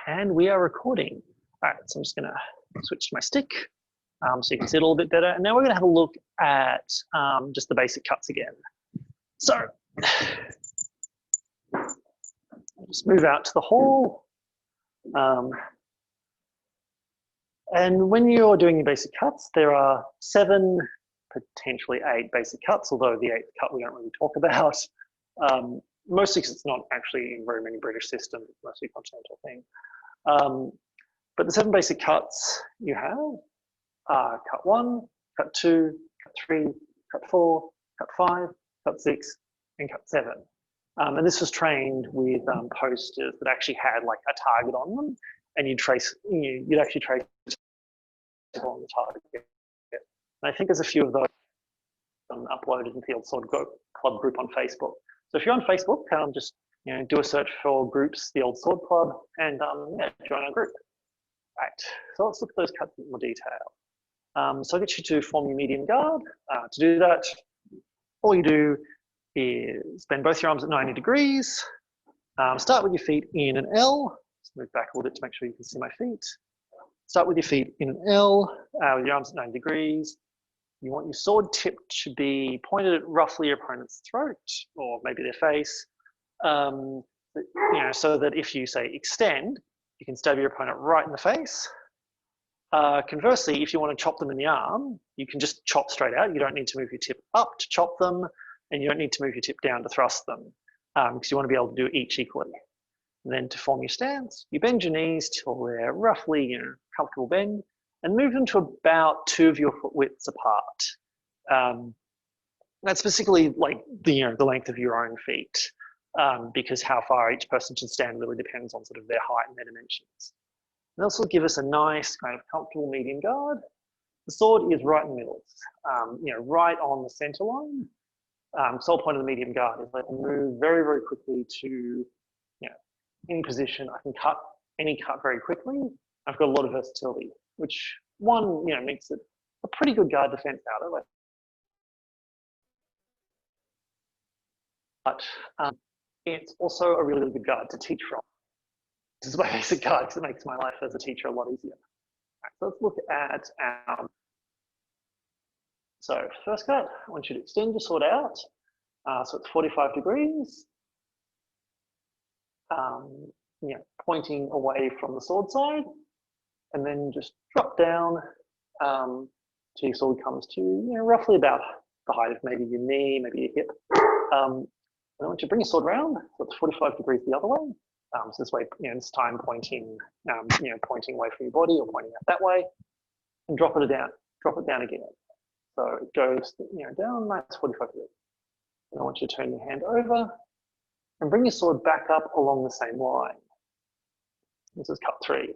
And we are recording. All right, so I'm just gonna switch to my stick so you can see it a little bit better. And now we're gonna have a look at just the basic cuts again. So I'll just move out to the hall. And when you're doing your basic cuts, there are 7, potentially 8 basic cuts, although the 8th cut we don't really talk about. Mostly because it's not actually in very many British systems, it's mostly a continental thing. But the 7 basic cuts you have are cut 1, cut 2, cut 3, cut 4, cut 5, cut 6, and cut 7. And this was trained with posters that actually had like a target on them, and you'd actually trace on the target. And I think there's a few of those uploaded into the Old Sword Club group on Facebook. So if you're on Facebook, just do a search for groups, the Old Sword Club, and join our group. Right. So let's look at those cuts in more detail. So I'll get you to form your medium guard. To do that, all you do is bend both your arms at 90 degrees. Start with your feet in an L. Let's move back a little bit to make sure you can see my feet. Start with your feet in an L with your arms at 90 degrees. You want your sword tip to be pointed at roughly your opponent's throat or maybe their face, so that if you say extend, you can stab your opponent right in the face. Conversely, if you want to chop them in the arm, you can just chop straight out. You don't need to move your tip up to chop them, and you don't need to move your tip down to thrust them, because you want to be able to do each equally. And then to form your stance, you bend your knees till they're roughly, comfortable bend, and move them to about 2 of your foot widths apart. That's basically like the length of your own feet, because how far each person should stand really depends on sort of their height and their dimensions. And this will give us a nice kind of comfortable medium guard. The sword is right in the middle, right on the center line. So the point of the medium guard is let them move very, very quickly to any position. I can cut any cut very quickly. I've got a lot of versatility, which makes it a pretty good guard defense out of it. But it's also a really, really good guard to teach from. This is my basic guard because it makes my life as a teacher a lot easier. Right, so let's look at our. So first cut, I want you to extend your sword out. So it's 45 degrees. Pointing away from the sword side, and then just drop down till your sword comes to roughly about the height of maybe your knee, maybe your hip. And I want you to bring your sword around, so it's 45 degrees the other way. So this way, this time pointing, pointing away from your body or pointing out that way, and drop it down again. So it goes, down, nice 45 degrees. And I want you to turn your hand over and bring your sword back up along the same line. This is cut 3.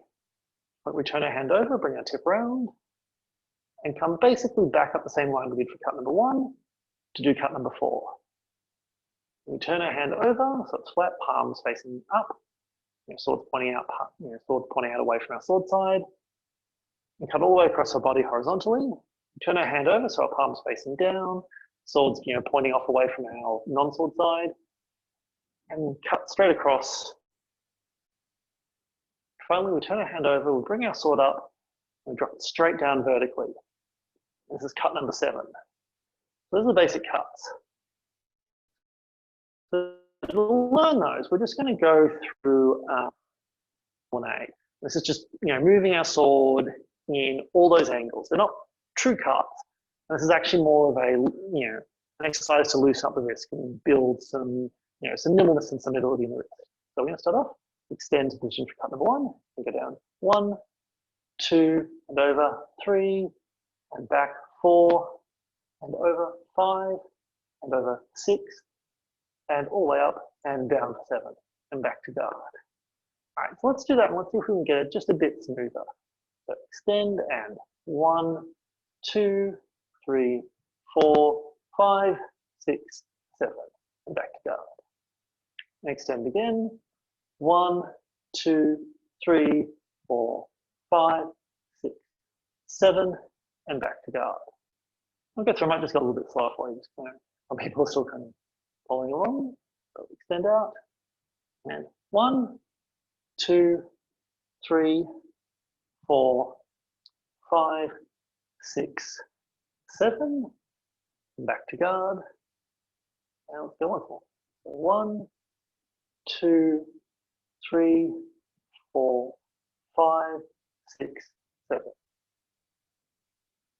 But we turn our hand over, bring our tip round, and come basically back up the same line we did for cut number 1 to do cut number 4. We turn our hand over, so it's flat, palms facing up, sword pointing out, sword pointing out away from our sword side, and cut all the way across our body horizontally. We turn our hand over, so our palms facing down, swords pointing off away from our non-sword side, and cut straight across. Finally, we turn our hand over, we bring our sword up, and drop it straight down vertically. This is cut number 7. So those are the basic cuts. So to learn those, we're just going to go through 1A. This is just moving our sword in all those angles. They're not true cuts. And this is actually more of a an exercise to loosen up the wrist and build some some nimbleness and some mobility in the wrist. So we're going to start off, extend to position for cut number 1, and go down 1, 2, and over 3, and back 4, and over 5, and over 6, and all the way up and down for 7, and back to guard. All right, so let's do that, and let's see if we can get it just a bit smoother. So extend and 1, 2, 3, 4, 5, 6, 7, and back to guard. And extend again. 1, 2, 3, 4, 5, 6, 7, and back to guard. I'll go through. I might just go a little bit slower for you. Just some people are still kind of following along. So extend out. And 1, 2, 3, 4, 5, 6, 7. Back to guard. And let's go one more. 1, 2, 3, 4, 5, 6, 7.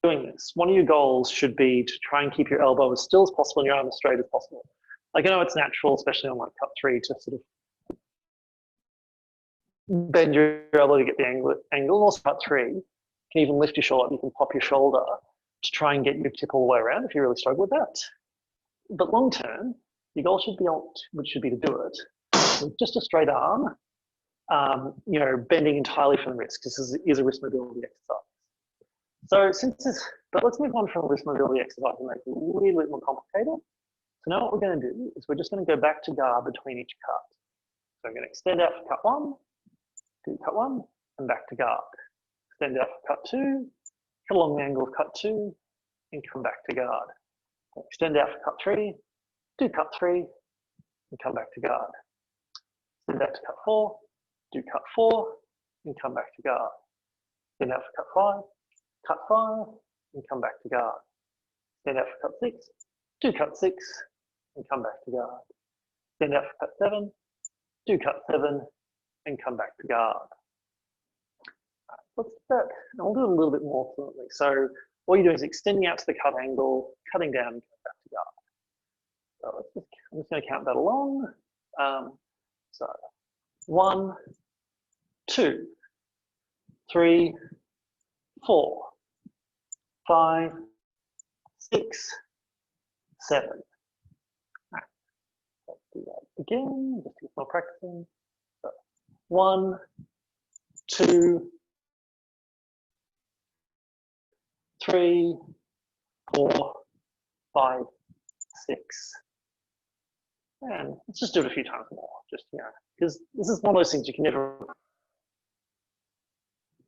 Doing this, one of your goals should be to try and keep your elbow as still as possible and your arm as straight as possible. Like, I know it's natural, especially on like cut 3, to sort of bend your elbow to get the angle. And also cut 3, you can even lift your shoulder. You can pop your shoulder to try and get your tip all the way around if you really struggle with that. But long term, your goal should be to do it with just a straight arm, you know, bending entirely from the wrist, because this is a wrist mobility exercise. So but let's move on from wrist mobility exercise and make it a little bit more complicated. So now what we're going to do is we're just going to go back to guard between each cut. So I'm going to extend out for cut 1, do cut 1, and back to guard. Extend out for cut 2, cut along the angle of cut 2, and come back to guard. Extend out for cut 3, do cut 3, and come back to guard. Extend out to cut 4, do cut 4, and come back to guard. Extend out for cut 5, and come back to guard. Extend out for cut 6, do cut 6, and come back to guard. Extend out for cut 7, do cut 7, and come back to guard. Let's do that, and we'll do it a little bit more fluently. So all you're doing is extending out to the cut angle, cutting down, and coming back to guard. So I'm just going to count that along. So 1, 2, 3, 4, 5, 6, 7. Right. Let's do that again, just keep more practicing. So 1, 2, 3, 4, 5, 6. And let's just do it a few times more, just, you know, because this is one of those things you can never.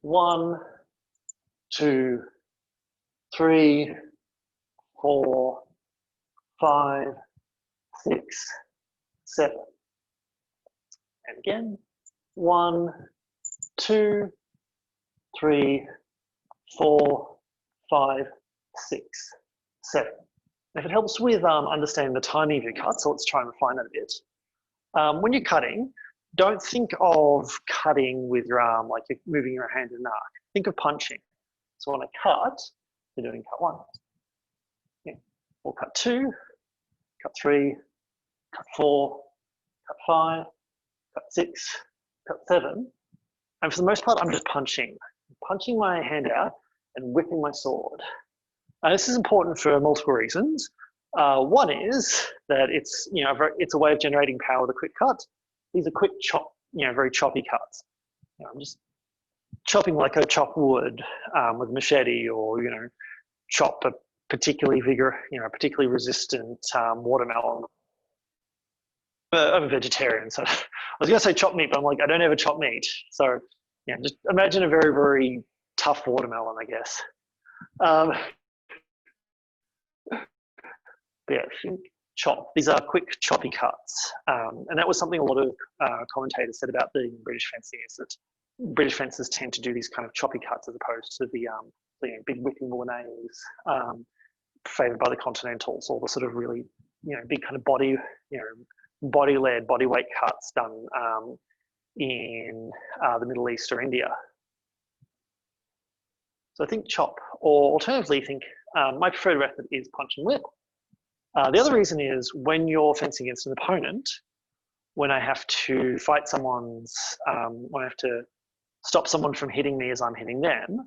1, 2, 3, 4, 5, 6, 7. And again, 1, 2, 3, 4, 5, 6, 7. If it helps with understanding the timing of your cut, so let's try and refine that a bit. When you're cutting, don't think of cutting with your arm like you're moving your hand in an arc. Think of punching. So when I cut, you're doing cut 1. Yeah. Or cut 2, cut 3, cut 4, cut 5, cut 6, cut 7. And for the most part, I'm just punching my hand out and whipping my sword. This is important for multiple reasons. One is that it's, you know, it's a way of generating power with a quick cut. These are quick very choppy cuts. You know, I'm just chopping like I chop wood with a machete, or, you know, chop a particularly particularly resistant watermelon. I'm a vegetarian, so I was going to say chop meat, but I'm like, I don't ever chop meat. So, yeah, just imagine a very, very tough watermelon, I guess. Yeah, chop. These are quick, choppy cuts, and that was something a lot of commentators said about the British fencing, is that British fencers tend to do these kind of choppy cuts as opposed to the big whipping Mornays favoured by the Continentals, or the sort of really, you know, big kind of body-led, body weight cuts done in the Middle East or India. So I think chop, or alternatively, think my preferred method is punch and whip. The other reason is when you're fencing against an opponent, when I have to fight when I have to stop someone from hitting me as I'm hitting them,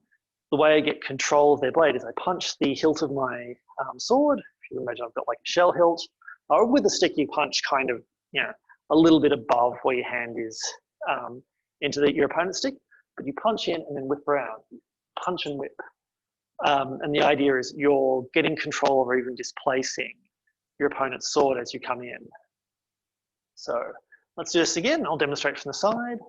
the way I get control of their blade is I punch the hilt of my sword. If you imagine I've got like a shell hilt, or with a stick you punch kind of, you know, a little bit above where your hand is into your opponent's stick, but you punch in and then whip around, punch and whip. And the idea is you're getting control of, or even displacing, your opponent's sword as you come in. So let's do this again. I'll demonstrate from the side,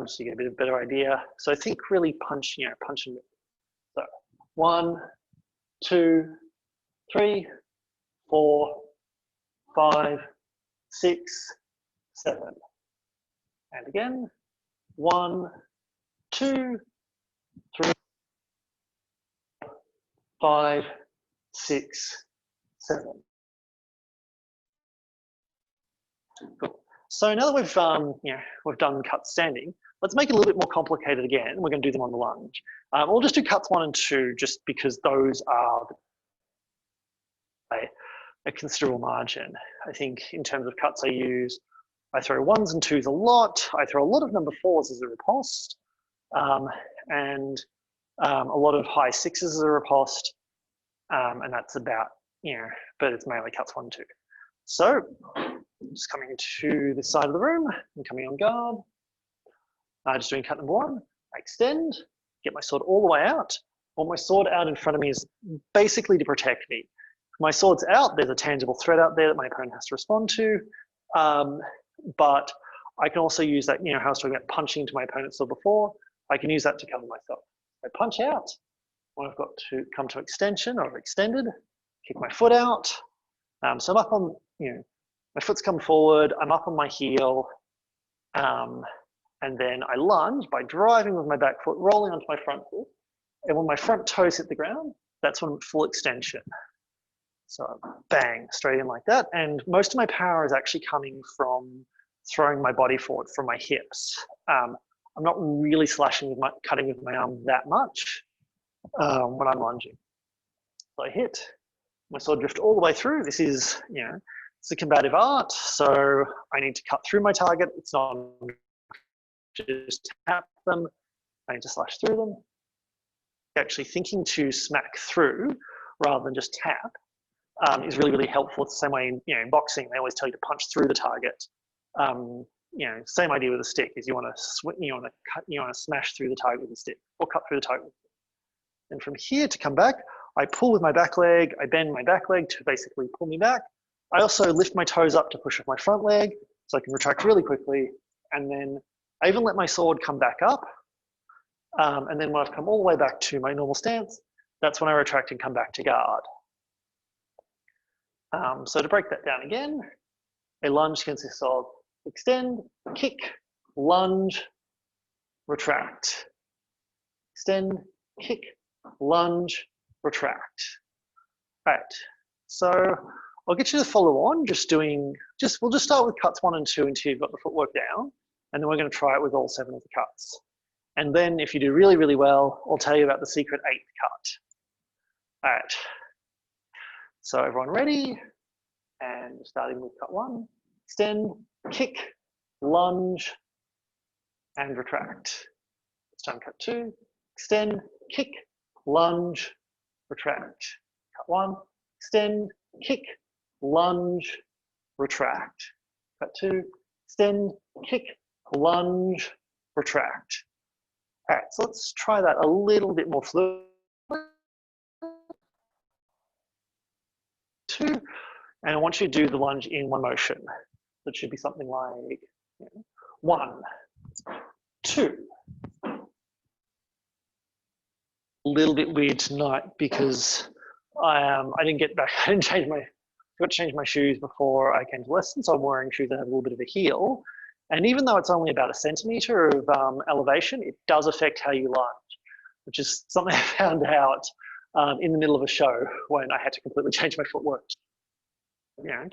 just to get a bit of a better idea. So I think really punch and whip. So 1, 2, 3, 4, 5, 6, 7. And again, 1, 2, 3, 5, 6, 7. Cool. So now that we've done cuts standing, let's make it a little bit more complicated again. We're going to do them on the lunge. We'll just do cuts 1 and 2, just because those are a considerable margin. I think in terms of cuts I throw 1s and 2s a lot. I throw a lot of number 4s as a riposte, and a lot of high 6s as a riposte, and that's about, but it's mainly cuts 1 and 2. So just coming to this side of the room and coming on guard. Just doing cut number 1. I extend, get my sword all the way out. I want my sword out in front of me is basically to protect me. If my sword's out, there's a tangible threat out there that my opponent has to respond to. But I can also use that, how I was talking about punching into my opponent's sword before, I can use that to cover myself. I punch out when I've got to come to extension or extended, kick my foot out. So I'm up on, my foot's come forward, I'm up on my heel, and then I lunge by driving with my back foot, rolling onto my front foot. And when my front toes hit the ground, that's when I'm at full extension. So bang, straight in like that. And most of my power is actually coming from throwing my body forward from my hips. I'm not really slashing with cutting with my arm that much when I'm lunging. So I hit, my sword drift all the way through. This is, it's a combative art. So I need to cut through my target. It's not just tap them. I need to slash through them. Actually thinking to smack through rather than just tap is really, really helpful. It's the same way in boxing, they always tell you to punch through the target. Same idea with a stick is you want to smash through the target with a stick or cut through the target. And from here to come back, I pull with my back leg, I bend my back leg to basically pull me back. I also lift my toes up to push off my front leg so I can retract really quickly. And then I even let my sword come back up. And then when I've come all the way back to my normal stance, that's when I retract and come back to guard. So to break that down again, a lunge consists of extend, kick, lunge, retract. Extend, kick, lunge, retract. All right, so I'll get you to follow on, we'll just start with cuts 1 and 2 until you've got the footwork down, and then we're going to try it with all 7 of the cuts. And then if you do really, really well, I'll tell you about the secret 8th cut. All right, so everyone ready? And starting with cut 1, extend, kick, lunge, and retract. It's time cut 2, extend, kick, lunge, retract. Cut 1, extend, kick, lunge, retract. Cut 2, extend, kick, lunge, retract. All right, so let's try that a little bit more fluid. 2, and I want you to do the lunge in one motion. That should be something like 1, 2. A little bit weird tonight because I didn't get back. I forgot to change my shoes before I came to lesson, so I'm wearing shoes that have a little bit of a heel. And even though it's only about 1 centimeter of elevation, it does affect how you lunge, which is something I found out in the middle of a show when I had to completely change my footwork.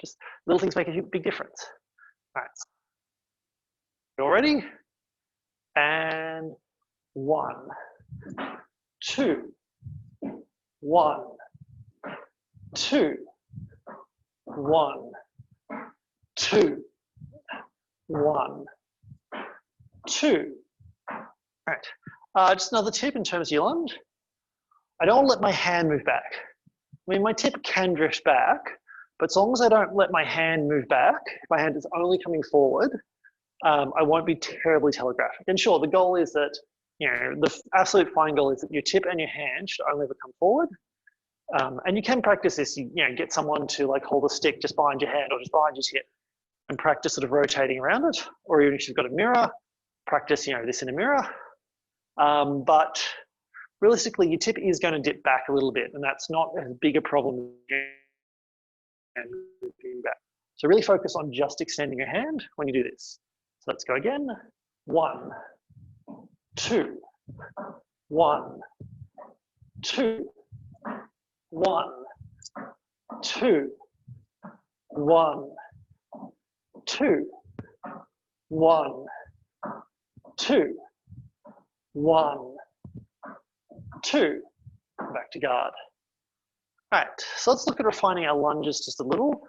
Just little things make a big difference. All right, you all ready? And 1, 2, 1, 2, 1, 2, 1, 2. All right, just another tip in terms of your lunge. I don't let my hand move back. I mean, my tip can drift back, but as long as I don't let my hand move back, if my hand is only coming forward, I won't be terribly telegraphic. And sure, the goal is that, the absolute fine goal is that your tip and your hand should only ever come forward. And you can practice this, get someone to like hold a stick just behind your hand or just behind your tip and practice sort of rotating around it. Or even if you've got a mirror, practice, this in a mirror. But realistically, your tip is going to dip back a little bit, and that's not as big a problem as moving back. So really focus on just extending your hand when you do this. So let's go again. 1, 2, 1, 2, 1, 2, 1, 2, 1, 2, 1, 2, back to guard. All right, so let's look at refining our lunges just a little.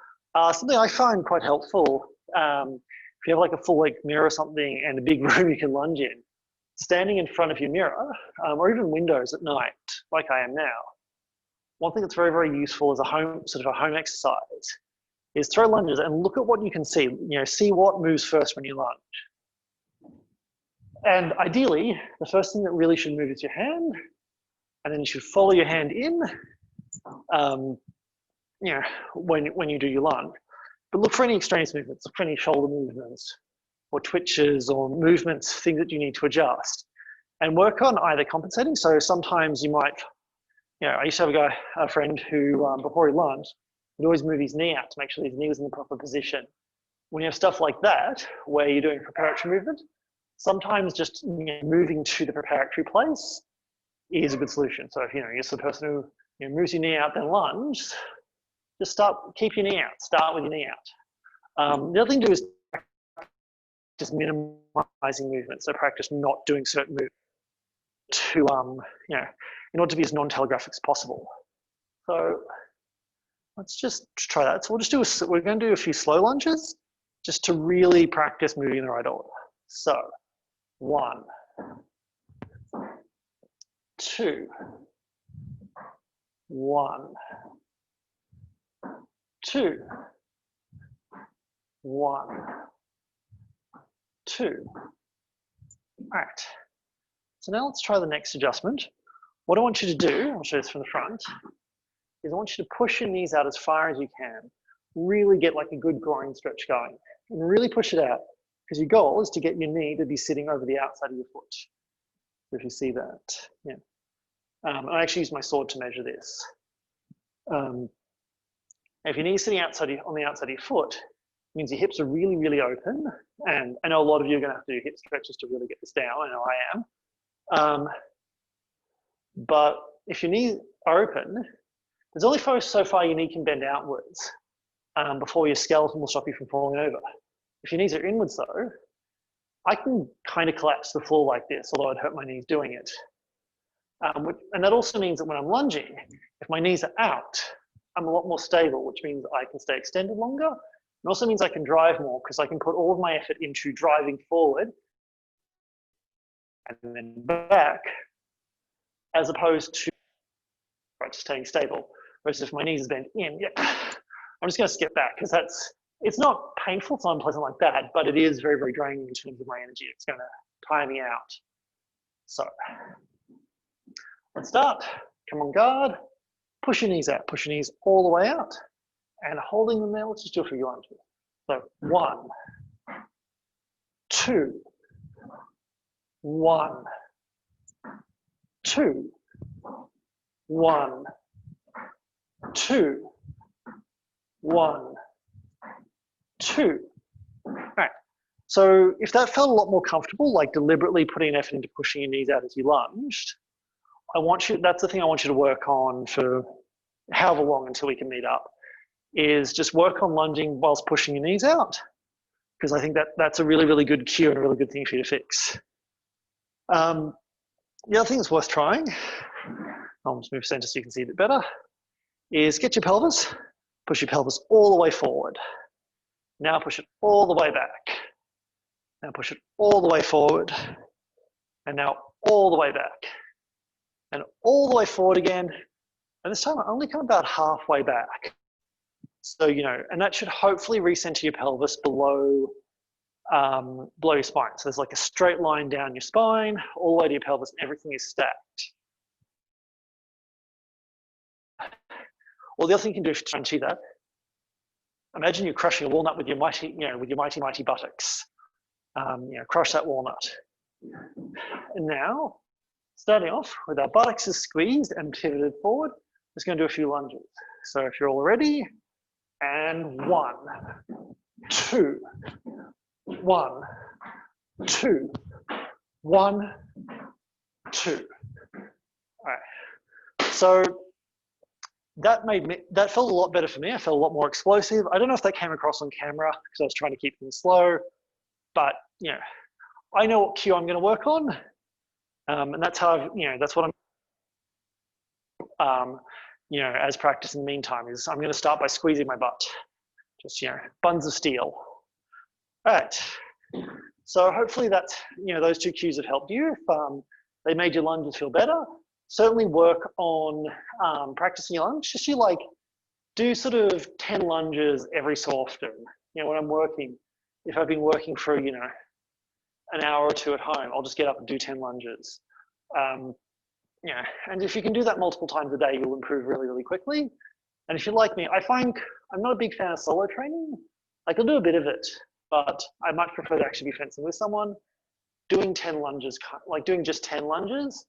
Something I find quite helpful, if you have like a full length mirror or something and a big room you can lunge in, standing in front of your mirror, or even windows at night, like I am now. One thing that's very, very useful as a home exercise is throw lunges and look at what you can see. You know, see what moves first when you lunge. And ideally, the first thing that really should move is your hand, and then you should follow your hand in, you know, when you do your lunge. But look for any extraneous movements, look for any shoulder movements or twitches or movements, things that you need to adjust, and work on either compensating. So sometimes you might, you know, I used to have a friend who, before he lunged, would always move his knee out to make sure his knee was in the proper position. When you have stuff like that, where you're doing preparatory movement, sometimes just, you know, moving to the preparatory place is a good solution. So if, you know, you're the person who, you know, moves your knee out, then lunge, just keep your knee out, start with your knee out. The other thing to do is just minimizing movement. So practice not doing certain movements to, you know, in order to be as non-telegraphic as possible. So let's just try that. So we're going to do a few slow lunges just to really practice moving in the right order. So 1, 2, 1, 2, 1, 2. All right. So now let's try the next adjustment. What I want you to do, I'll show this from the front, is I want you to push your knees out as far as you can. Really get like a good groin stretch going and really push it out, because your goal is to get your knee to be sitting over the outside of your foot. If you see that, yeah. I actually use my sword to measure this. If your knee's sitting on the outside of your foot, it means your hips are really, really open. And I know a lot of you are going to have to do hip stretches to really get this down. I know I am. But if your knees are open, there's only so far your knee can bend outwards before your skeleton will stop you from falling over. If your knees are inwards though, I can kind of collapse the floor like this, although I'd hurt my knees doing it. And that also means that when I'm lunging, if my knees are out, I'm a lot more stable, which means I can stay extended longer. It also means I can drive more, because I can put all of my effort into driving forward and then back, as opposed to staying stable. Whereas if my knees is bent in, yeah, I'm just going to skip back, because it's not painful, it's not unpleasant like that, but it is very, very draining in terms of my energy. It's going to tire me out. So let's start. Come on, guard. Push your knees out. Push your knees all the way out. And holding them there, let's just do a few lunges. So 1, 2, 1, 2, 1, 2, 1, 2. All right. So if that felt a lot more comfortable, like deliberately putting an effort into pushing your knees out as you lunged, that's the thing I want you to work on for however long until we can meet up, is just work on lunging whilst pushing your knees out, because I think that's a really, really good cue and a really good thing for you to fix. The other thing that's worth trying, I'll just move center so you can see a bit better, is get your pelvis, push your pelvis all the way forward. Now push it all the way back. Now push it all the way forward. And now all the way back. And all the way forward again. And this time I only come about halfway back. So, you know, and that should hopefully recenter your pelvis below your spine. So there's like a straight line down your spine, all the way to your pelvis, and everything is stacked. Well, the other thing you can do to try and achieve that, imagine you're crushing a walnut with your mighty, mighty buttocks. Crush that walnut. And now, starting off with our buttocks is squeezed and pivoted forward, just going to do a few lunges. So if you're all ready, and 1, 2, 1, 2, 1, 2, So that felt a lot better for me. I felt a lot more explosive. I don't know if that came across on camera because I was trying to keep things slow, but I know what cue I'm going to work on, and that's how that's what I'm as practice in the meantime is I'm going to start by squeezing my butt, just buns of steel. All right. So hopefully that's those two cues have helped you. If they made your lunges feel better, certainly work on practicing your lunge. Just do sort of 10 lunges every so often. When I'm working, if I've been working for an hour or two at home, I'll just get up and do 10 lunges. And if you can do that multiple times a day, you'll improve really, really quickly. And if you're like me, I find I'm not a big fan of solo training. I can do a bit of it, but I much prefer to actually be fencing with someone. Doing 10 lunges, doing just 10 lunges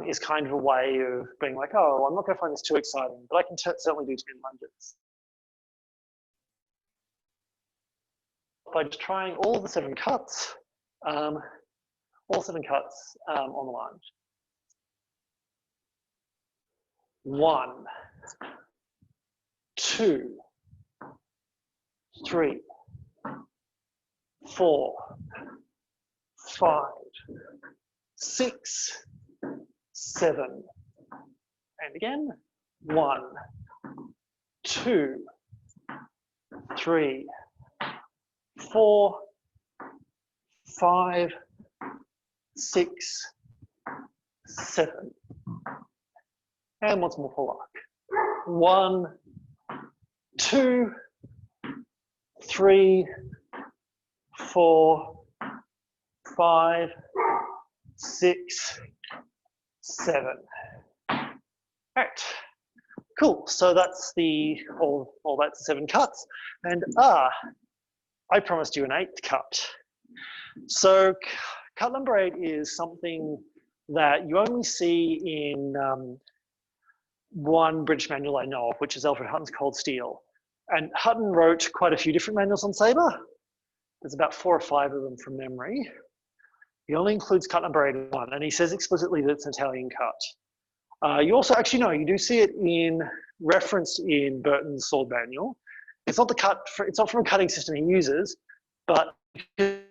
is kind of a way of being like, oh, I'm not going to find this too exciting, but I can certainly do 10 lunges. By just trying all the 7 cuts, on the lunge. 1, 2, 3, 4, 5, 6, 7, and again, 1, 2, 3, 4, 5, 6, 7. And once more for luck. 1, 2, 3, 4, 5, 6, 7. All right, cool. So that's that's the 7 cuts. And I promised you an 8th cut. So cut number 8 is something that you only see in one British manual I know of, which is Alfred Hutton's Cold Steel. And Hutton wrote quite a few different manuals on Sabre. There's about 4 or 5 of them from memory. He only includes cut number 8 in one, and he says explicitly that it's an Italian cut. You also actually know, you do see it in reference in Burton's sword manual. It's not it's not from a cutting system he uses, but Burton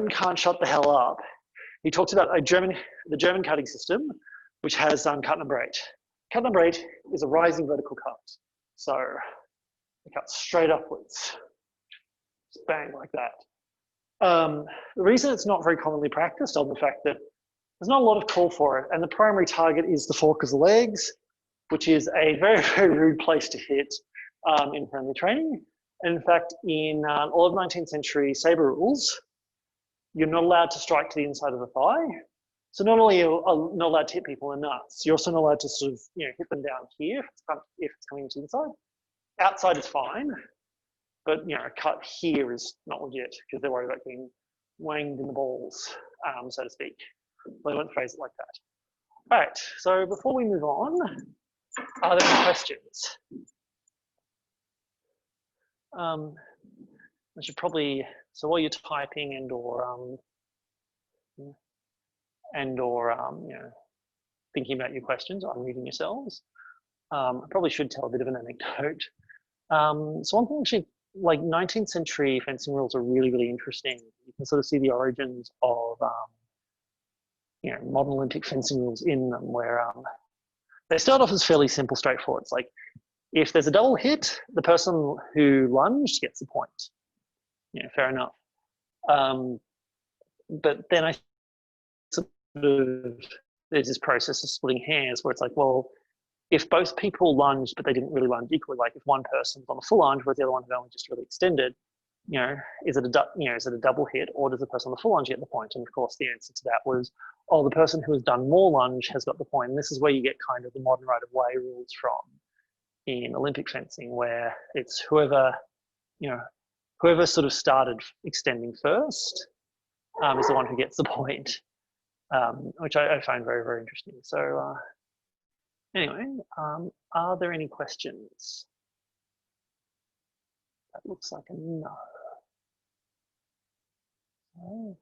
can't shut the hell up. He talks about the German cutting system, which has cut number 8. Cut number 8 is a rising vertical cut. So it cuts straight upwards, just bang like that. The reason it's not very commonly practiced on the fact that there's not a lot of call for it, and the primary target is the fork of the legs, which is a very, very rude place to hit in friendly training. And in fact, in all of 19th century Sabre rules, you're not allowed to strike to the inside of the thigh. So not only are you not allowed to hit people in the nuts, you're also not allowed to sort of hit them down here if it's coming to the inside. Outside is fine, but a cut here is not legit because they're worried about getting wanged in the balls, so to speak. They won't phrase it like that. All right, so before we move on, are there any questions? I should probably, so while you're typing and or thinking about your questions, unmuting yourselves, I probably should tell a bit of an anecdote. So one thing actually, like 19th century fencing rules are really, really interesting. You can sort of see the origins of modern Olympic fencing rules in them, where they start off as fairly simple, straightforward. It's like, if there's a double hit, the person who lunged gets the point. Fair enough. But then I sort of, there's this process of splitting hairs where it's like, well, if both people lunged, but they didn't really lunge equally, like if one person was on a full lunge, whereas the other one had only just really extended, is it a double hit, or does the person on the full lunge get the point? And of course, the answer to that was, oh, the person who has done more lunge has got the point. And this is where you get kind of the modern right of way rules from in Olympic fencing, where it's whoever sort of started extending first is the one who gets the point, which I find very, very interesting. So anyway, are there any questions? That looks like a no. Oh.